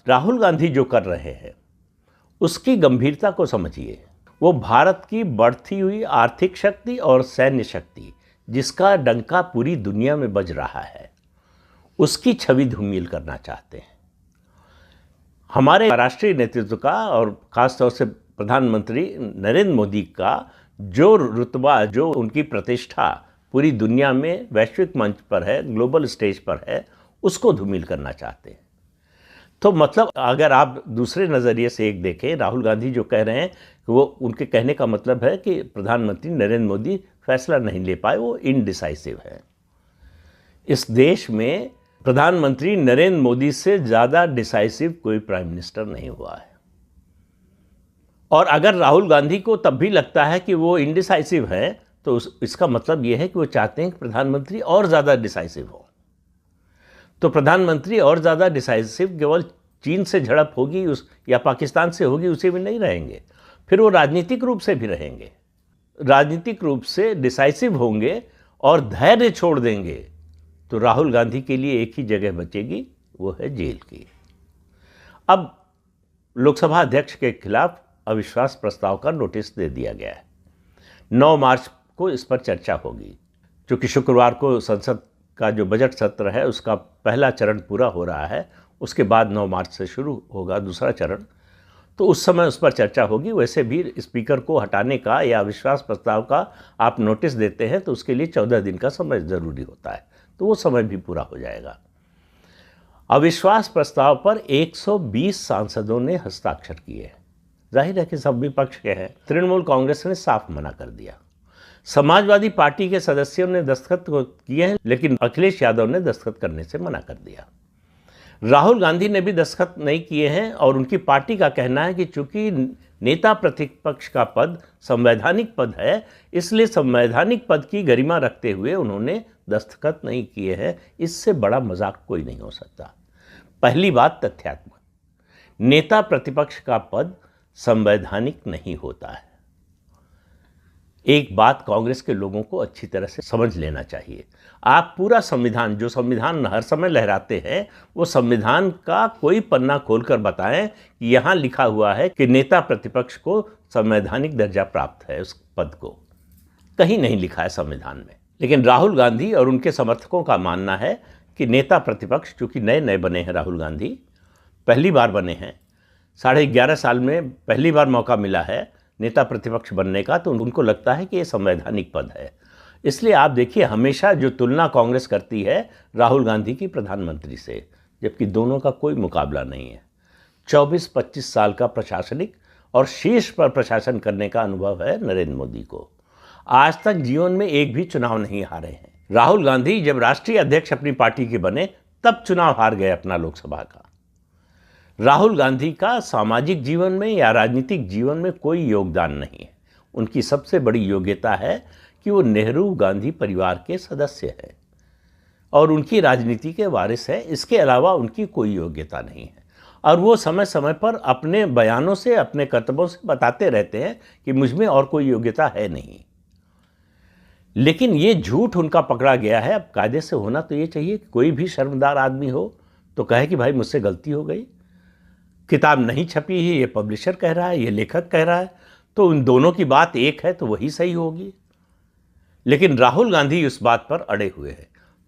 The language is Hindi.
राहुल गांधी जो कर रहे हैं उसकी गंभीरता को समझिए। वो भारत की बढ़ती हुई आर्थिक शक्ति और सैन्य शक्ति, जिसका डंका पूरी दुनिया में बज रहा है, उसकी छवि धूमिल करना चाहते हैं। हमारे राष्ट्रीय नेतृत्व का और खासतौर से प्रधानमंत्री नरेंद्र मोदी का जो रुतबा, जो उनकी प्रतिष्ठा पूरी दुनिया में वैश्विक मंच पर है, ग्लोबल स्टेज पर है, उसको धूमिल करना चाहते हैं। तो मतलब अगर आप दूसरे नज़रिए से एक देखें, राहुल गांधी जो कह रहे हैं कि वो, उनके कहने का मतलब है कि प्रधानमंत्री नरेंद्र मोदी फैसला नहीं ले पाए, वो इनडिसाइसिव है। इस देश में प्रधानमंत्री नरेंद्र मोदी से ज़्यादा डिसाइसिव कोई प्राइम मिनिस्टर नहीं हुआ है। और अगर राहुल गांधी को तब भी लगता है कि वो इनडिसाइसिव है, तो इसका मतलब ये है कि वो चाहते हैं कि प्रधानमंत्री और ज़्यादा डिसाइसिव हो। तो प्रधानमंत्री और ज़्यादा डिसाइसिव केवल चीन से झड़प होगी या पाकिस्तान से होगी, उसे भी नहीं रहेंगे, फिर वो राजनीतिक रूप से भी रहेंगे। राजनीतिक रूप से डिसाइसिव होंगे और धैर्य छोड़ देंगे तो राहुल गांधी के लिए एक ही जगह बचेगी, वो है जेल की। अब लोकसभा अध्यक्ष के खिलाफ अविश्वास प्रस्ताव का नोटिस दे दिया गया है। 9 मार्च को इस पर चर्चा होगी, क्योंकि शुक्रवार को संसद का जो बजट सत्र है उसका पहला चरण पूरा हो रहा है। उसके बाद 9 मार्च से शुरू होगा दूसरा चरण, तो उस समय उस पर चर्चा होगी। वैसे भी स्पीकर को हटाने का या अविश्वास प्रस्ताव का आप नोटिस देते हैं तो उसके लिए 14 दिन का समय ज़रूरी होता है, तो वो समय भी पूरा हो जाएगा। अविश्वास प्रस्ताव पर 120 सांसदों ने हस्ताक्षर किए। जाहिर है कि सब विपक्ष के हैं। तृणमूल कांग्रेस ने साफ मना कर दिया। समाजवादी पार्टी के सदस्यों ने दस्तखत किए हैं, लेकिन अखिलेश यादव ने दस्तखत करने से मना कर दिया। राहुल गांधी ने भी दस्तखत नहीं किए हैं और उनकी पार्टी का कहना है कि चूंकि नेता प्रतिपक्ष का पद संवैधानिक पद है, इसलिए संवैधानिक पद की गरिमा रखते हुए उन्होंने दस्तखत नहीं किए हैं। इससे बड़ा मजाक कोई नहीं हो सकता। पहली बात तथ्यात्मक, नेता प्रतिपक्ष का पद संवैधानिक नहीं होता है। एक बात कांग्रेस के लोगों को अच्छी तरह से समझ लेना चाहिए। आप पूरा संविधान, जो संविधान हर समय लहराते हैं, वो संविधान का कोई पन्ना खोलकर बताएं कि यहाँ लिखा हुआ है कि नेता प्रतिपक्ष को संवैधानिक दर्जा प्राप्त है। उस पद को कहीं नहीं लिखा है संविधान में। लेकिन राहुल गांधी और उनके समर्थकों का मानना है कि नेता प्रतिपक्ष, चूँकि नए नए बने हैं, राहुल गांधी पहली बार बने हैं, 11.5 साल में पहली बार मौका मिला है नेता प्रतिपक्ष बनने का, तो उनको लगता है कि ये संवैधानिक पद है। इसलिए आप देखिए, हमेशा जो तुलना कांग्रेस करती है राहुल गांधी की प्रधानमंत्री से, जबकि दोनों का कोई मुकाबला नहीं है। 24-25 साल का प्रशासनिक और शीर्ष पर प्रशासन करने का अनुभव है नरेंद्र मोदी को। आज तक जीवन में एक भी चुनाव नहीं हारे हैं। राहुल गांधी जब राष्ट्रीय अध्यक्ष अपनी पार्टी के बने तब चुनाव हार गए अपना लोकसभा का। राहुल गांधी का सामाजिक जीवन में या राजनीतिक जीवन में कोई योगदान नहीं है। उनकी सबसे बड़ी योग्यता है कि वो नेहरू गांधी परिवार के सदस्य हैं और उनकी राजनीति के वारिस हैं। इसके अलावा उनकी कोई योग्यता नहीं है और वो समय समय पर अपने बयानों से, अपने कर्तव्यों से बताते रहते हैं कि मुझ में और कोई योग्यता है नहीं। लेकिन ये झूठ उनका पकड़ा गया है। अब कायदे से होना तो ये चाहिए कि कोई भी शर्मदार आदमी हो तो कहे कि भाई मुझसे गलती हो गई, किताब नहीं छपी है, ये पब्लिशर कह रहा है, ये लेखक कह रहा है, तो उन दोनों की बात एक है तो वही सही होगी। लेकिन राहुल गांधी उस बात पर अड़े हुए हैं।